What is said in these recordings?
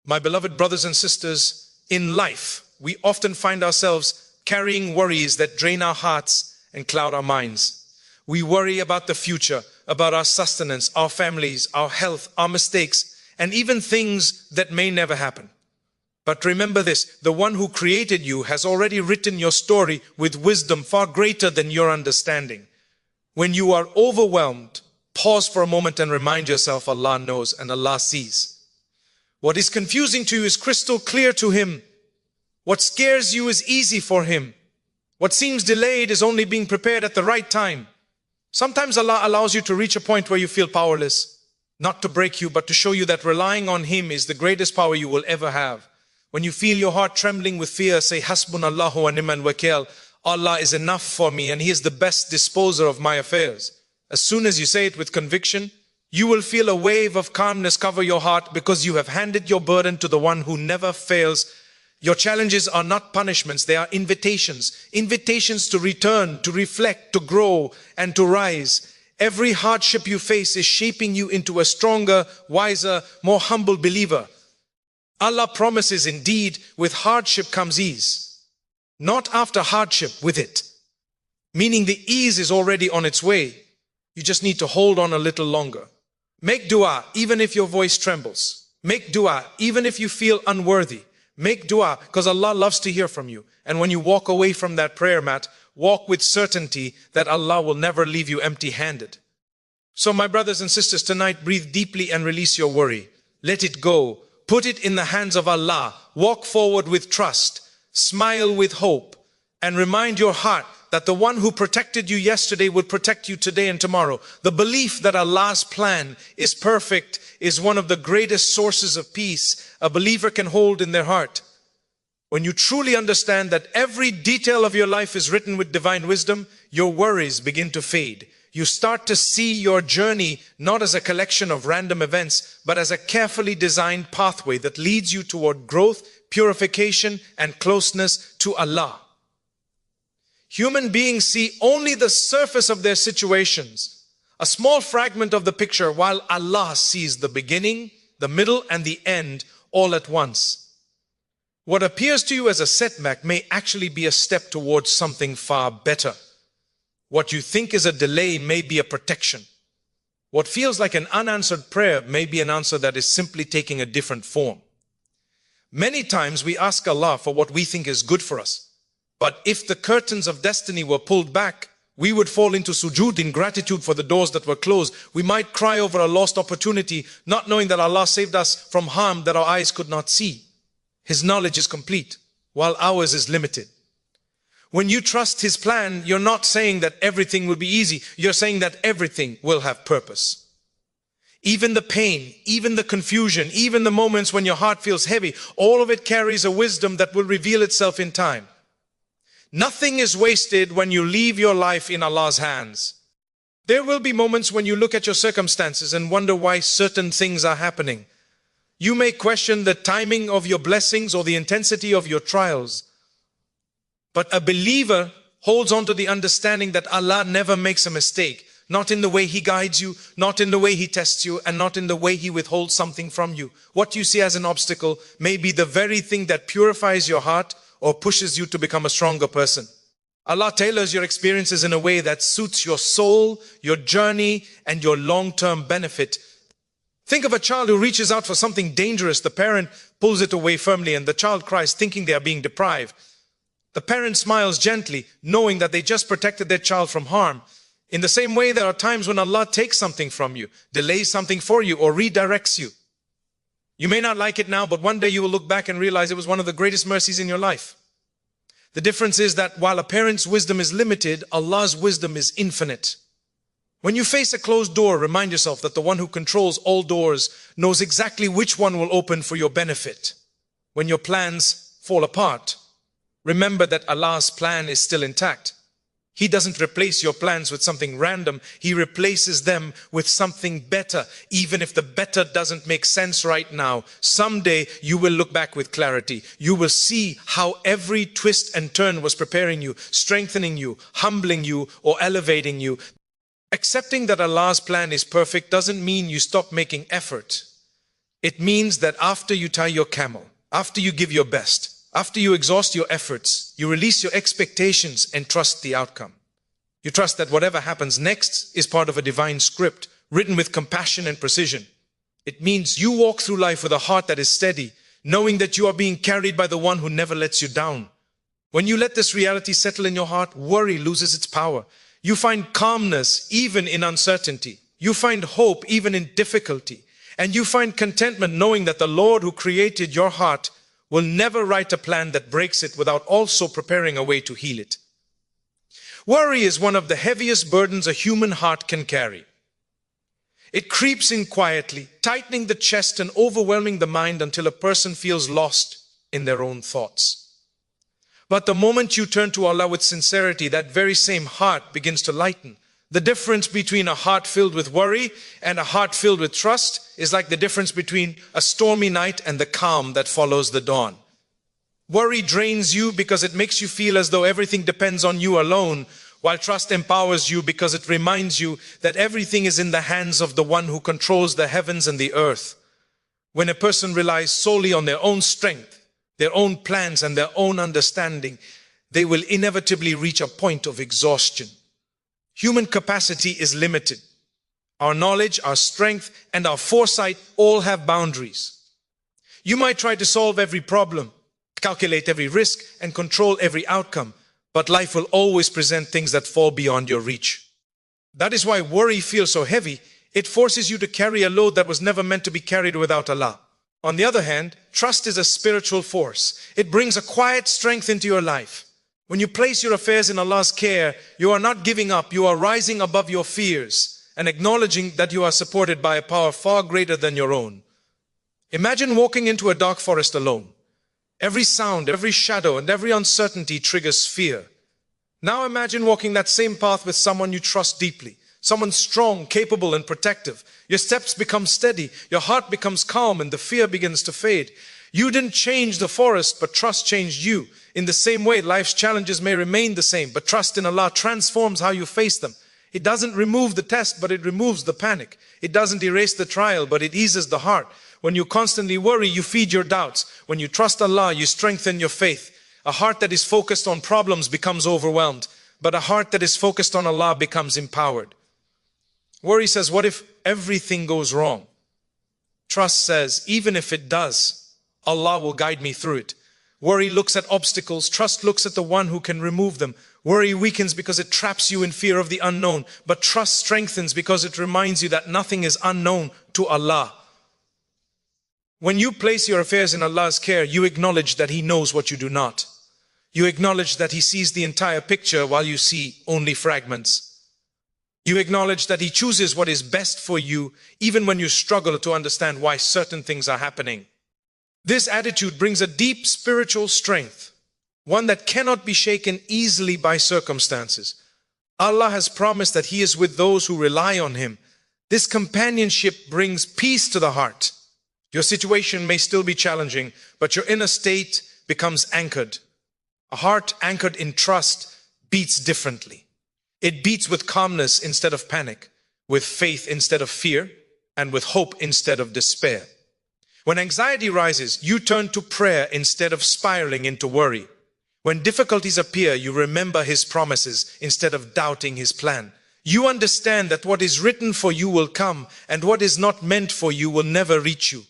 My beloved brothers and sisters, in life, we often find ourselves carrying worries that drain our hearts and cloud our minds. We worry about the future, about our sustenance, our families, our health, our mistakes, and even things that may never happen. But remember this, the one who created you has already written your story with wisdom far greater than your understanding. When you are overwhelmed, pause for a moment and remind yourself Allah knows and Allah sees. What is confusing to you is crystal clear to Him. What scares you is easy for Him. What seems delayed is only being prepared at the right time. Sometimes Allah allows you to reach a point where you feel powerless, not to break you, but to show you that relying on Him is the greatest power you will ever have. When you feel your heart trembling with fear, say, Hasbunallahu wa ni'mal wakeel. Allah is enough for me and He is the best disposer of my affairs. As soon as you say it with conviction, you will feel a wave of calmness cover your heart because you have handed your burden to the one who never fails. Your challenges are not punishments, they are invitations. Invitations to return, to reflect, to grow, and to rise. Every hardship you face is shaping you into a stronger, wiser, more humble believer. Allah promises indeed, with hardship comes ease. Not after hardship, with it. Meaning the ease is already on its way. You just need to hold on a little longer. Make dua even if your voice trembles. Make dua even if you feel unworthy. Make dua because Allah loves to hear from you. And when you walk away from that prayer mat, walk with certainty that Allah will never leave you empty-handed. So my brothers and sisters, tonight breathe deeply and release your worry. Let it go. Put it in the hands of Allah. Walk forward with trust. Smile with hope. And remind your heart that the one who protected you yesterday will protect you today and tomorrow. The belief that Allah's plan is perfect is one of the greatest sources of peace a believer can hold in their heart. When you truly understand that every detail of your life is written with divine wisdom, your worries begin to fade. You start to see your journey not as a collection of random events, but as a carefully designed pathway that leads you toward growth, purification, and closeness to Allah. Human beings see only the surface of their situations, a small fragment of the picture, while Allah sees the beginning, the middle, and the end all at once. What appears to you as a setback may actually be a step towards something far better. What you think is a delay may be a protection. What feels like an unanswered prayer may be an answer that is simply taking a different form. Many times we ask Allah for what we think is good for us. But if the curtains of destiny were pulled back, we would fall into sujood in gratitude for the doors that were closed. We might cry over a lost opportunity, not knowing that Allah saved us from harm that our eyes could not see. His knowledge is complete, while ours is limited. When you trust His plan, you're not saying that everything will be easy. You're saying that everything will have purpose. Even the pain, even the confusion, even the moments when your heart feels heavy, all of it carries a wisdom that will reveal itself in time. Nothing is wasted when you leave your life in Allah's hands. There will be moments when you look at your circumstances and wonder why certain things are happening. You may question the timing of your blessings or the intensity of your trials. But a believer holds on to the understanding that Allah never makes a mistake. Not in the way He guides you, not in the way He tests you, and not in the way He withholds something from you. What you see as an obstacle may be the very thing that purifies your heart or pushes you to become a stronger person. Allah tailors your experiences in a way that suits your soul, your journey, and your long-term benefit. Think of a child who reaches out for something dangerous. The parent pulls it away firmly and the child cries, thinking they are being deprived. The parent smiles gently, knowing that they just protected their child from harm. In the same way, there are times when Allah takes something from you, delays something for you, or redirects you. You may not like it now, but one day you will look back and realize it was one of the greatest mercies in your life. The difference is that while a parent's wisdom is limited, Allah's wisdom is infinite. When you face a closed door, remind yourself that the one who controls all doors knows exactly which one will open for your benefit. When your plans fall apart, remember that Allah's plan is still intact. He doesn't replace your plans with something random. He replaces them with something better. Even if the better doesn't make sense right now, someday you will look back with clarity. You will see how every twist and turn was preparing you, strengthening you, humbling you, or elevating you. Accepting that Allah's plan is perfect doesn't mean you stop making effort. It means that after you tie your camel, after you give your best, after you exhaust your efforts, you release your expectations and trust the outcome. You trust that whatever happens next is part of a divine script, written with compassion and precision. It means you walk through life with a heart that is steady, knowing that you are being carried by the one who never lets you down. When you let this reality settle in your heart, worry loses its power. You find calmness even in uncertainty. You find hope even in difficulty. And you find contentment knowing that the Lord who created your heart will never write a plan that breaks it without also preparing a way to heal it. Worry is one of the heaviest burdens a human heart can carry. It creeps in quietly, tightening the chest and overwhelming the mind until a person feels lost in their own thoughts. But the moment you turn to Allah with sincerity, that very same heart begins to lighten. The difference between a heart filled with worry and a heart filled with trust is like the difference between a stormy night and the calm that follows the dawn. Worry drains you because it makes you feel as though everything depends on you alone, while trust empowers you because it reminds you that everything is in the hands of the one who controls the heavens and the earth. When a person relies solely on their own strength, their own plans and their own understanding, they will inevitably reach a point of exhaustion. Human capacity is limited. Our knowledge, our strength, and our foresight all have boundaries. You might try to solve every problem, calculate every risk, and control every outcome, but life will always present things that fall beyond your reach. That is why worry feels so heavy. It forces you to carry a load that was never meant to be carried without Allah. On the other hand, trust is a spiritual force. It brings a quiet strength into your life. When you place your affairs in Allah's care, you are not giving up, you are rising above your fears and acknowledging that you are supported by a power far greater than your own. Imagine walking into a dark forest alone. Every sound, every shadow, and every uncertainty triggers fear. Now imagine walking that same path with someone you trust deeply, someone strong, capable, and protective. Your steps become steady, your heart becomes calm, and the fear begins to fade. You didn't change the forest, but trust changed you. In the same way, life's challenges may remain the same, but trust in Allah transforms how you face them. It doesn't remove the test, but it removes the panic. It doesn't erase the trial, but it eases the heart. When you constantly worry, you feed your doubts. When you trust Allah, you strengthen your faith. A heart that is focused on problems becomes overwhelmed, but a heart that is focused on Allah becomes empowered. Worry says, what if everything goes wrong? Trust says, even if it does, Allah will guide me through it. Worry looks at obstacles. Trust looks at the one who can remove them. Worry weakens because it traps you in fear of the unknown, but trust strengthens because it reminds you that nothing is unknown to Allah. When you place your affairs in Allah's care, you acknowledge that He knows what you do not. You acknowledge that He sees the entire picture while you see only fragments. You acknowledge that He chooses what is best for you, even when you struggle to understand why certain things are happening. This attitude brings a deep spiritual strength, one that cannot be shaken easily by circumstances. Allah has promised that He is with those who rely on Him. This companionship brings peace to the heart. Your situation may still be challenging, but your inner state becomes anchored. A heart anchored in trust beats differently. It beats with calmness instead of panic, with faith instead of fear, and with hope instead of despair. When anxiety rises, you turn to prayer instead of spiraling into worry. When difficulties appear, you remember His promises instead of doubting His plan. You understand that what is written for you will come, and what is not meant for you will never reach you.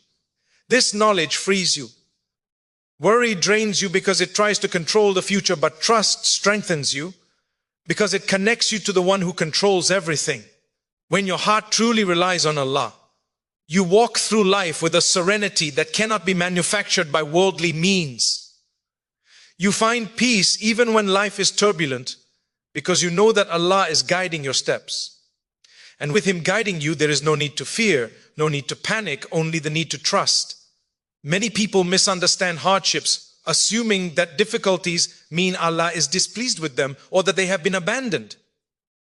This knowledge frees you. Worry drains you because it tries to control the future, but trust strengthens you because it connects you to the one who controls everything. When your heart truly relies on Allah, you walk through life with a serenity that cannot be manufactured by worldly means. You find peace even when life is turbulent because you know that Allah is guiding your steps. And with Him guiding you, there is no need to fear, no need to panic, only the need to trust. Many people misunderstand hardships, assuming that difficulties mean Allah is displeased with them or that they have been abandoned.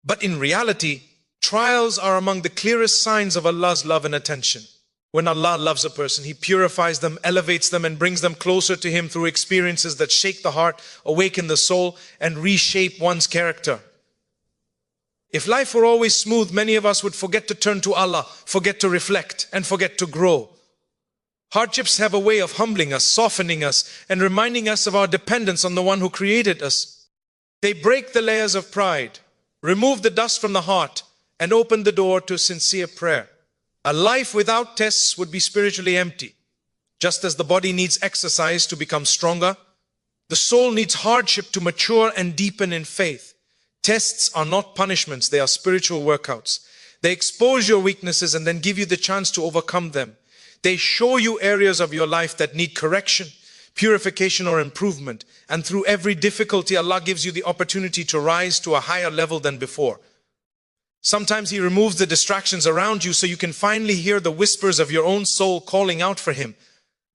But in reality, trials are among the clearest signs of Allah's love and attention. When Allah loves a person, He purifies them, elevates them, and brings them closer to Him through experiences that shake the heart, awaken the soul, and reshape one's character. If life were always smooth, many of us would forget to turn to Allah, forget to reflect, and forget to grow. Hardships have a way of humbling us, softening us, and reminding us of our dependence on the one who created us. They break the layers of pride, remove the dust from the heart, and open the door to sincere prayer. A life without tests would be spiritually empty. Just as the body needs exercise to become stronger, the soul needs hardship to mature and deepen in faith. Tests are not punishments, they are spiritual workouts. They expose your weaknesses and then give you the chance to overcome them. They show you areas of your life that need correction, purification, or improvement. And through every difficulty, Allah gives you the opportunity to rise to a higher level than before. Sometimes He removes the distractions around you so you can finally hear the whispers of your own soul calling out for Him.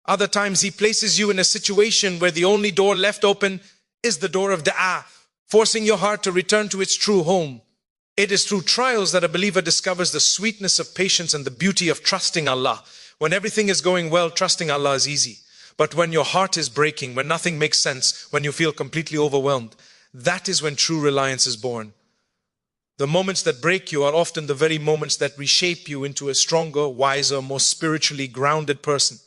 Other times He places you in a situation where the only door left open is the door of dua, forcing your heart to return to its true home. It is through trials that a believer discovers the sweetness of patience and the beauty of trusting Allah. When everything is going well, trusting Allah is easy. But when your heart is breaking, when nothing makes sense, when you feel completely overwhelmed, that is when true reliance is born. The moments that break you are often the very moments that reshape you into a stronger, wiser, more spiritually grounded person.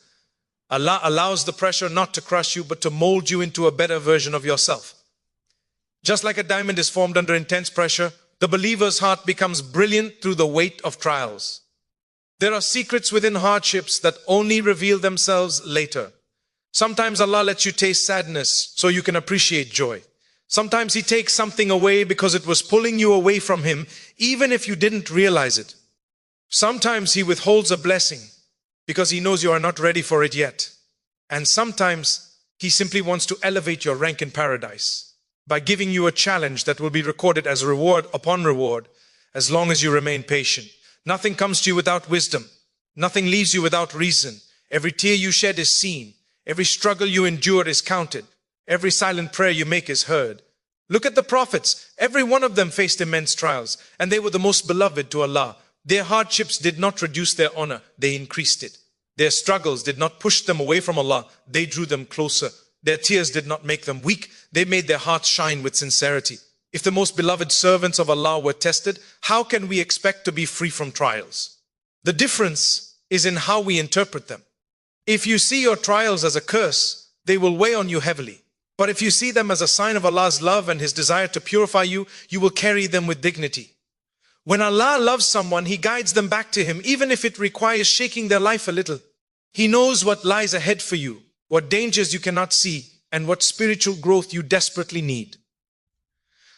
Allah allows the pressure not to crush you, but to mold you into a better version of yourself. Just like a diamond is formed under intense pressure, the believer's heart becomes brilliant through the weight of trials. There are secrets within hardships that only reveal themselves later. Sometimes Allah lets you taste sadness so you can appreciate joy. Sometimes He takes something away because it was pulling you away from Him, even if you didn't realize it. Sometimes He withholds a blessing because He knows you are not ready for it yet. And sometimes He simply wants to elevate your rank in paradise by giving you a challenge that will be recorded as reward upon reward as long as you remain patient. Nothing comes to you without wisdom. Nothing leaves you without reason. Every tear you shed is seen. Every struggle you endure is counted. Every silent prayer you make is heard. Look at the prophets. Every one of them faced immense trials, and they were the most beloved to Allah. Their hardships did not reduce their honor, they increased it. Their struggles did not push them away from Allah, they drew them closer. Their tears did not make them weak, they made their hearts shine with sincerity. If the most beloved servants of Allah were tested, how can we expect to be free from trials? The difference is in how we interpret them. If you see your trials as a curse, they will weigh on you heavily. But if you see them as a sign of Allah's love and His desire to purify you, you will carry them with dignity. When Allah loves someone, He guides them back to Him, even if it requires shaking their life a little. He knows what lies ahead for you, what dangers you cannot see, and what spiritual growth you desperately need.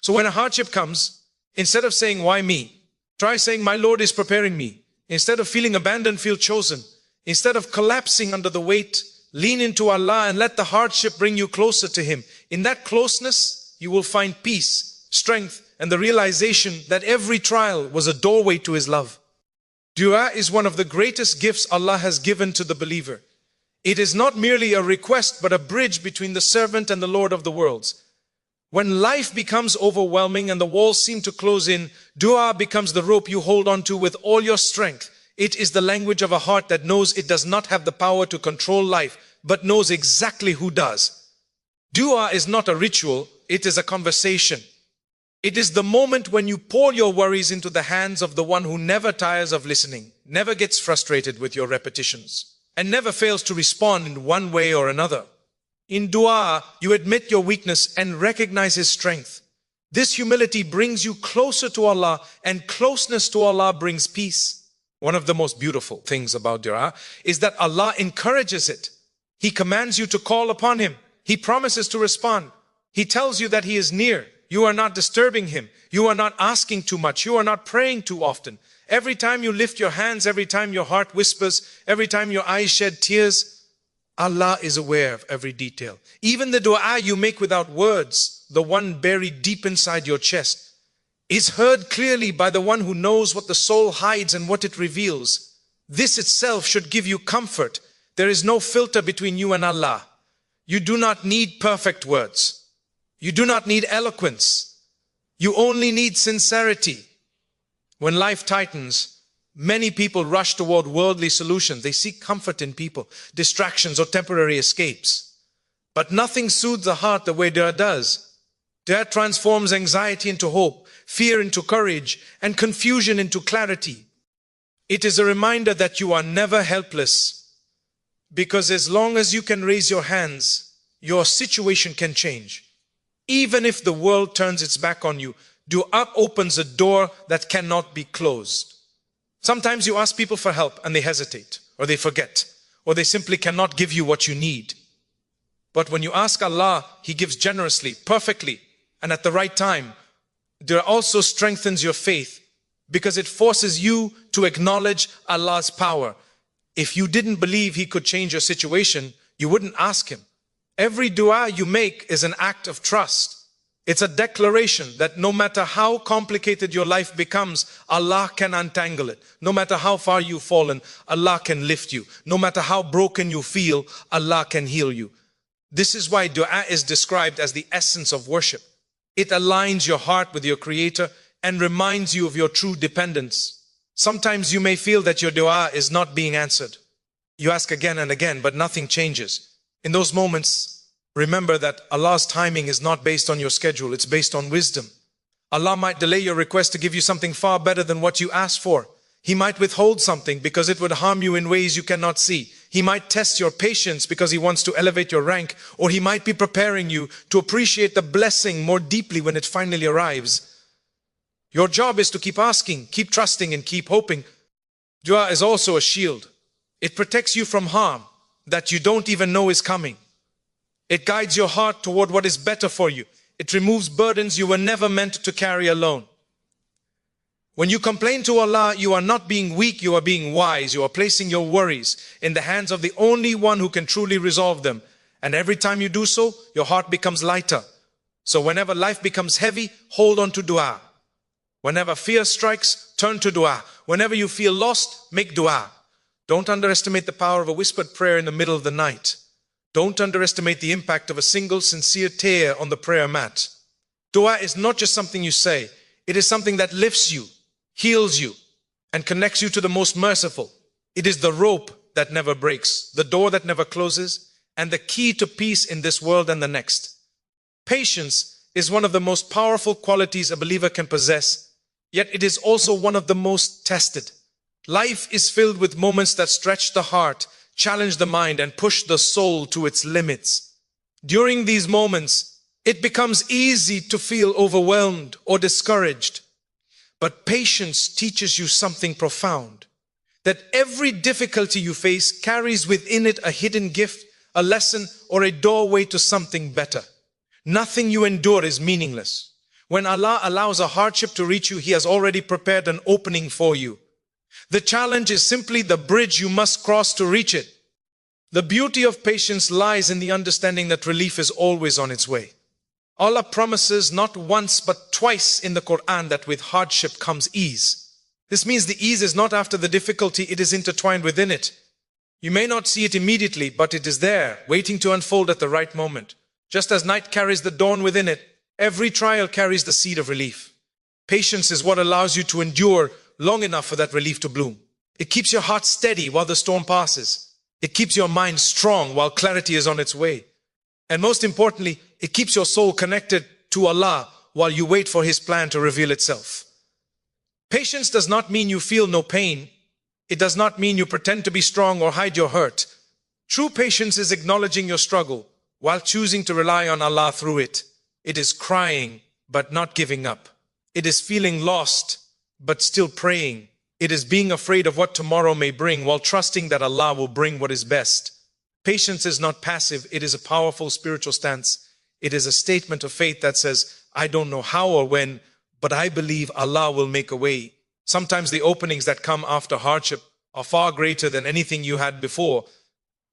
So when a hardship comes, instead of saying, "Why me?" try saying, "My Lord is preparing me." Instead of feeling abandoned, feel chosen. Instead of collapsing under the weight, lean into Allah and let the hardship bring you closer to Him. In that closeness, you will find peace, strength, and the realization that every trial was a doorway to His love. Dua is one of the greatest gifts Allah has given to the believer. It is not merely a request, but a bridge between the servant and the Lord of the worlds. When life becomes overwhelming and the walls seem to close in, dua becomes the rope you hold on to with all your strength. It is the language of a heart that knows it does not have the power to control life, but knows exactly who does. Dua is not a ritual, it is a conversation. It is the moment when you pour your worries into the hands of the one who never tires of listening, never gets frustrated with your repetitions, and never fails to respond in one way or another. In dua, you admit your weakness and recognize His strength. This humility brings you closer to Allah, and closeness to Allah brings peace. One of the most beautiful things about dua is that Allah encourages it. He commands you to call upon Him. He promises to respond. He tells you that He is near. You are not disturbing Him. You are not asking too much. You are not praying too often. Every time you lift your hands, every time your heart whispers, every time your eyes shed tears, Allah is aware of every detail. Even the dua you make without words, the one buried deep inside your chest, is heard clearly by the one who knows what the soul hides and what it reveals. This itself should give you comfort. There is no filter between you and Allah. You do not need perfect words. You do not need eloquence. You only need sincerity. When life tightens, many people rush toward worldly solutions. They seek comfort in people, distractions, or temporary escapes. But nothing soothes the heart the way dua does. Dua transforms anxiety into hope, fear into courage, and confusion into clarity. It is a reminder that you are never helpless. Because as long as you can raise your hands, your situation can change. Even if the world turns its back on you, dua opens a door that cannot be closed. Sometimes you ask people for help and they hesitate, or they forget, or they simply cannot give you what you need. But when you ask Allah, He gives generously, perfectly, and at the right time. Dua also strengthens your faith because it forces you to acknowledge Allah's power. If you didn't believe He could change your situation, you wouldn't ask Him. Every dua you make is an act of trust. It's a declaration that no matter how complicated your life becomes, Allah can untangle it. No matter how far you've fallen, Allah can lift you. No matter how broken you feel, Allah can heal you. This is why dua is described as the essence of worship. It aligns your heart with your Creator and reminds you of your true dependence. Sometimes you may feel that your dua is not being answered. You ask again and again, but nothing changes. In those moments, remember that Allah's timing is not based on your schedule, it's based on wisdom. Allah might delay your request to give you something far better than what you asked for. He might withhold something because it would harm you in ways you cannot see. He might test your patience because He wants to elevate your rank, or He might be preparing you to appreciate the blessing more deeply when it finally arrives. Your job is to keep asking, keep trusting, and keep hoping. Dua is also a shield. It protects you from harm that you don't even know is coming. It guides your heart toward what is better for you. It removes burdens you were never meant to carry alone. When you complain to Allah, you are not being weak, you are being wise. You are placing your worries in the hands of the only one who can truly resolve them. And every time you do so, your heart becomes lighter. So whenever life becomes heavy, hold on to dua. Whenever fear strikes, turn to dua. Whenever you feel lost, make dua. Don't underestimate the power of a whispered prayer in the middle of the night. Don't underestimate the impact of a single sincere tear on the prayer mat. Dua is not just something you say. It is something that lifts you, heals you, and connects you to the most merciful. It is the rope that never breaks, the door that never closes, and the key to peace in this world and the next. Patience is one of the most powerful qualities a believer can possess, yet it is also one of the most tested. Life is filled with moments that stretch the heart, challenge the mind, and push the soul to its limits. During these moments, it becomes easy to feel overwhelmed or discouraged. But patience teaches you something profound, that every difficulty you face carries within it a hidden gift, a lesson, or a doorway to something better. Nothing you endure is meaningless. When Allah allows a hardship to reach you, He has already prepared an opening for you. The challenge is simply the bridge you must cross to reach it. The beauty of patience lies in the understanding that relief is always on its way. Allah promises not once but twice in the Quran that with hardship comes ease. This means the ease is not after the difficulty, it is intertwined within it. You may not see it immediately, but it is there, waiting to unfold at the right moment. Just as night carries the dawn within it, every trial carries the seed of relief. Patience is what allows you to endure long enough for that relief to bloom. It keeps your heart steady while the storm passes. It keeps your mind strong while clarity is on its way. And most importantly, it keeps your soul connected to Allah while you wait for His plan to reveal itself. Patience does not mean you feel no pain. It does not mean you pretend to be strong or hide your hurt. True patience is acknowledging your struggle while choosing to rely on Allah through it. It is crying but not giving up. It is feeling lost but still praying. It is being afraid of what tomorrow may bring while trusting that Allah will bring what is best. Patience is not passive, it is a powerful spiritual stance. It is a statement of faith that says, I don't know how or when, but I believe Allah will make a way. Sometimes the openings that come after hardship are far greater than anything you had before.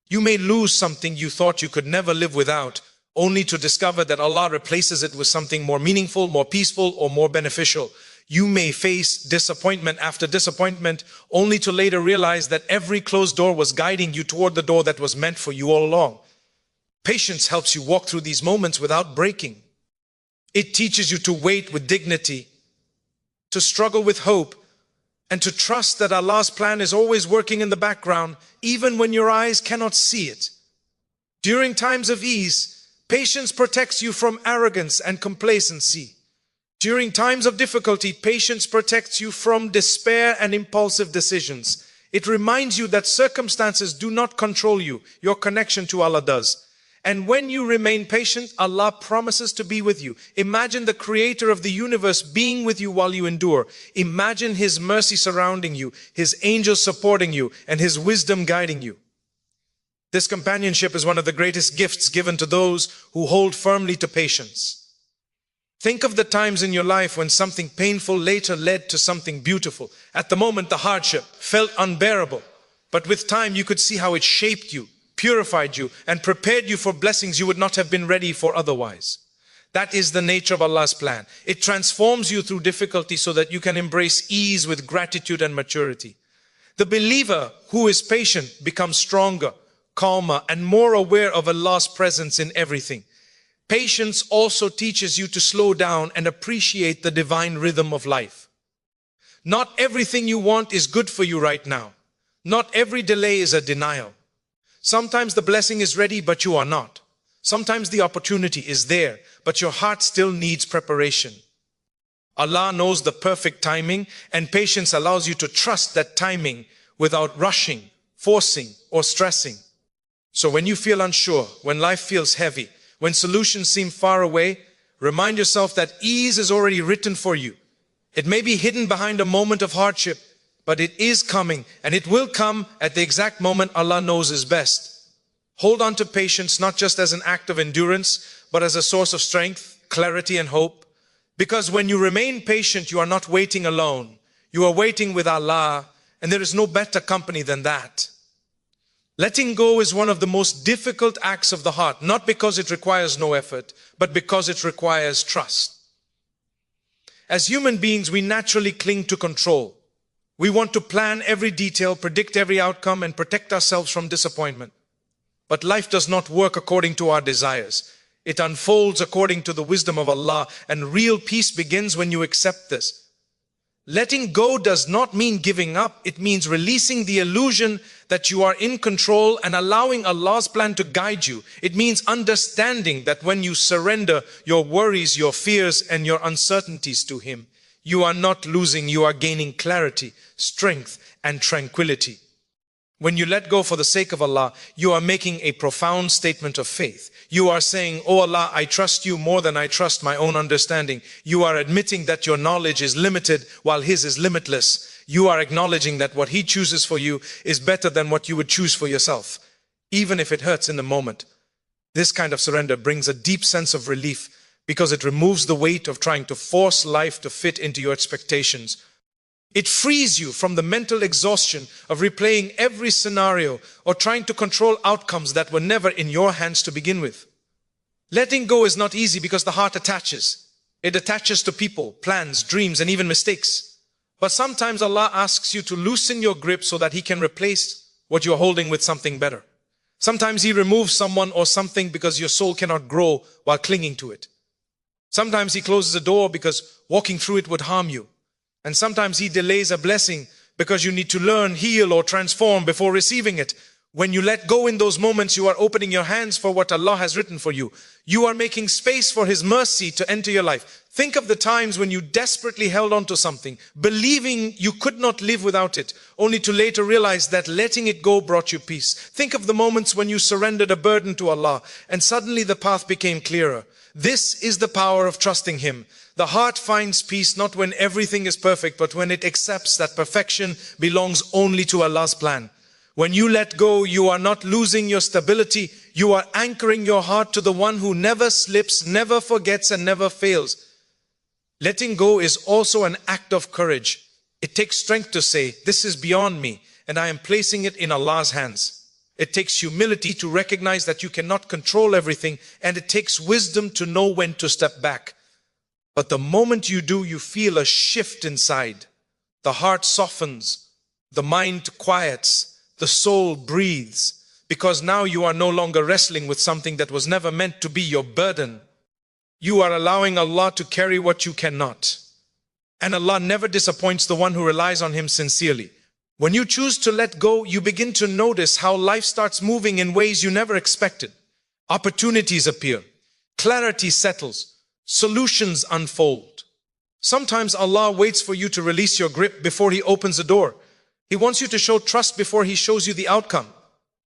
You may lose something you thought you could never live without, only to discover that Allah replaces it with something more meaningful, more peaceful, or more beneficial. You may face disappointment after disappointment, only to later realize that every closed door was guiding you toward the door that was meant for you all along. Patience helps you walk through these moments without breaking. It teaches you to wait with dignity, to struggle with hope, and to trust that Allah's plan is always working in the background, even when your eyes cannot see it. During times of ease, patience protects you from arrogance and complacency. During times of difficulty, patience protects you from despair and impulsive decisions. It reminds you that circumstances do not control you. Your connection to Allah does. And when you remain patient, Allah promises to be with you. Imagine the creator of the universe being with you while you endure. Imagine His mercy surrounding you, His angels supporting you, and His wisdom guiding you. This companionship is one of the greatest gifts given to those who hold firmly to patience. Think of the times in your life when something painful later led to something beautiful. At the moment, the hardship felt unbearable, but with time you could see how it shaped you, purified you, and prepared you for blessings you would not have been ready for otherwise. That is the nature of Allah's plan. It transforms you through difficulty so that you can embrace ease with gratitude and maturity. The believer who is patient becomes stronger, calmer, and more aware of Allah's presence in everything. Patience also teaches you to slow down and appreciate the divine rhythm of life. Not everything you want is good for you right now. Not every delay is a denial. Sometimes the blessing is ready, but you are not. Sometimes the opportunity is there, but your heart still needs preparation. Allah knows the perfect timing, and patience allows you to trust that timing without rushing, forcing, or stressing. So when you feel unsure, when life feels heavy, when solutions seem far away, remind yourself that ease is already written for you. It may be hidden behind a moment of hardship, but it is coming, and it will come at the exact moment Allah knows is best. Hold on to patience not just as an act of endurance, but as a source of strength, clarity, and hope. Because when you remain patient, you are not waiting alone. You are waiting with Allah, and there is no better company than that. Letting go is one of the most difficult acts of the heart, not because it requires no effort, but because it requires trust. As human beings, we naturally cling to control. We want to plan every detail, predict every outcome, and protect ourselves from disappointment. But life does not work according to our desires. It unfolds according to the wisdom of Allah, and real peace begins when you accept this. Letting go does not mean giving up. It means releasing the illusion that you are in control and allowing Allah's plan to guide you. It means understanding that when you surrender your worries, your fears, and your uncertainties to Him, you are not losing, you are gaining clarity, strength, and tranquility. When you let go for the sake of Allah, you are making a profound statement of faith. You are saying, "Oh Allah, I trust you more than I trust my own understanding." You are admitting that your knowledge is limited while His is limitless. You are acknowledging that what He chooses for you is better than what you would choose for yourself, even if it hurts in the moment. This kind of surrender brings a deep sense of relief because it removes the weight of trying to force life to fit into your expectations. It frees you from the mental exhaustion of replaying every scenario or trying to control outcomes that were never in your hands to begin with. Letting go is not easy because the heart attaches. It attaches to people, plans, dreams, and even mistakes. But sometimes Allah asks you to loosen your grip so that He can replace what you're holding with something better. Sometimes He removes someone or something because your soul cannot grow while clinging to it. Sometimes He closes a door because walking through it would harm you. And sometimes He delays a blessing because you need to learn, heal, or transform before receiving it. When you let go in those moments, you are opening your hands for what Allah has written for you. You are making space for His mercy to enter your life. Think of the times when you desperately held on to something, believing you could not live without it, only to later realize that letting it go brought you peace. Think of the moments when you surrendered a burden to Allah, and suddenly the path became clearer. This is the power of trusting Him. The heart finds peace not when everything is perfect, but when it accepts that perfection belongs only to Allah's plan. When you let go, you are not losing your stability. You are anchoring your heart to the one who never slips, never forgets, and never fails. Letting go is also an act of courage. It takes strength to say, "This is beyond me, and I am placing it in Allah's hands." It takes humility to recognize that you cannot control everything, and it takes wisdom to know when to step back. But the moment you do, you feel a shift inside. The heart softens, the mind quiets, the soul breathes, because now you are no longer wrestling with something that was never meant to be your burden. You are allowing Allah to carry what you cannot. And Allah never disappoints the one who relies on Him sincerely. When you choose to let go, you begin to notice how life starts moving in ways you never expected. Opportunities appear, clarity settles, solutions unfold. Sometimes Allah waits for you to release your grip before He opens the door. He wants you to show trust before He shows you the outcome.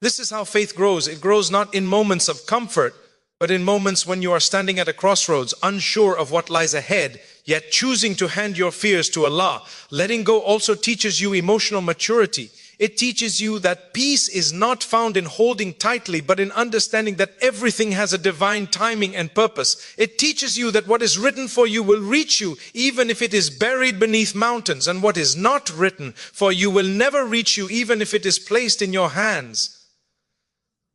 This is how faith grows. It grows not in moments of comfort, but in moments when you are standing at a crossroads, unsure of what lies ahead, yet choosing to hand your fears to Allah. Letting go also teaches you emotional maturity. It teaches you that peace is not found in holding tightly, but in understanding that everything has a divine timing and purpose. It teaches you that what is written for you will reach you, even if it is buried beneath mountains, and what is not written for you will never reach you, even if it is placed in your hands.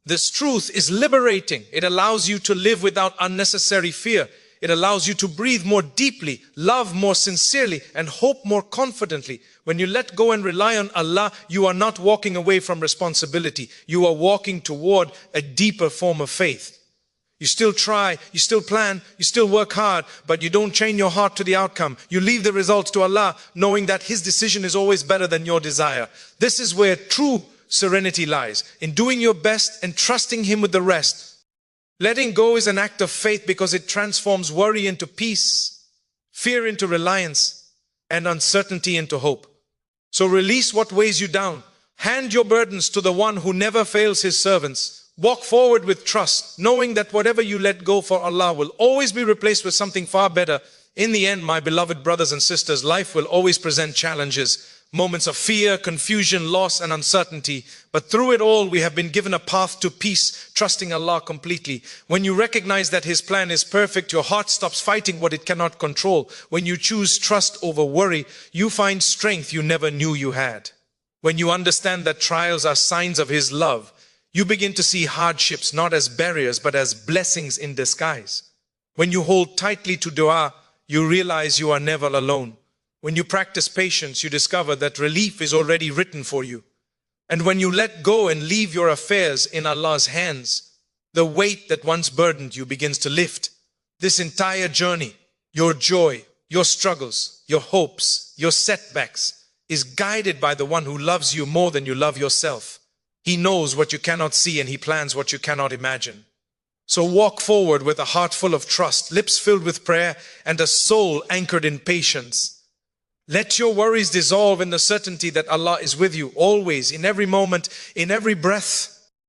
This truth is liberating. It allows you to live without unnecessary fear. It allows you to breathe more deeply, love more sincerely, and hope more confidently. When you let go and rely on Allah, you are not walking away from responsibility. You are walking toward a deeper form of faith. You still try, you still plan, you still work hard, but you don't chain your heart to the outcome. You leave the results to Allah, knowing that His decision is always better than your desire. This is where true serenity lies, in doing your best and trusting Him with the rest. Letting go is an act of faith because it transforms worry into peace, fear into reliance, and uncertainty into hope. So release what weighs you down. Hand your burdens to the One who never fails His servants. Walk forward with trust, knowing that whatever you let go for Allah will always be replaced with something far better. In the end, my beloved brothers and sisters, life will always present challenges, moments of fear, confusion, loss, and uncertainty. But through it all, we have been given a path to peace, trusting Allah completely. When you recognize that His plan is perfect, your heart stops fighting what it cannot control. When you choose trust over worry, you find strength you never knew you had. When you understand that trials are signs of His love, you begin to see hardships not as barriers, but as blessings in disguise. When you hold tightly to dua, you realize you are never alone. When you practice patience, you discover that relief is already written for you. And when you let go and leave your affairs in Allah's hands, the weight that once burdened you begins to lift. This entire journey, your joy, your struggles, your hopes, your setbacks, is guided by the One who loves you more than you love yourself. He knows what you cannot see and He plans what you cannot imagine. So walk forward with a heart full of trust, lips filled with prayer, and a soul anchored in patience. Let your worries dissolve in the certainty that Allah is with you always, in every moment, in every breath.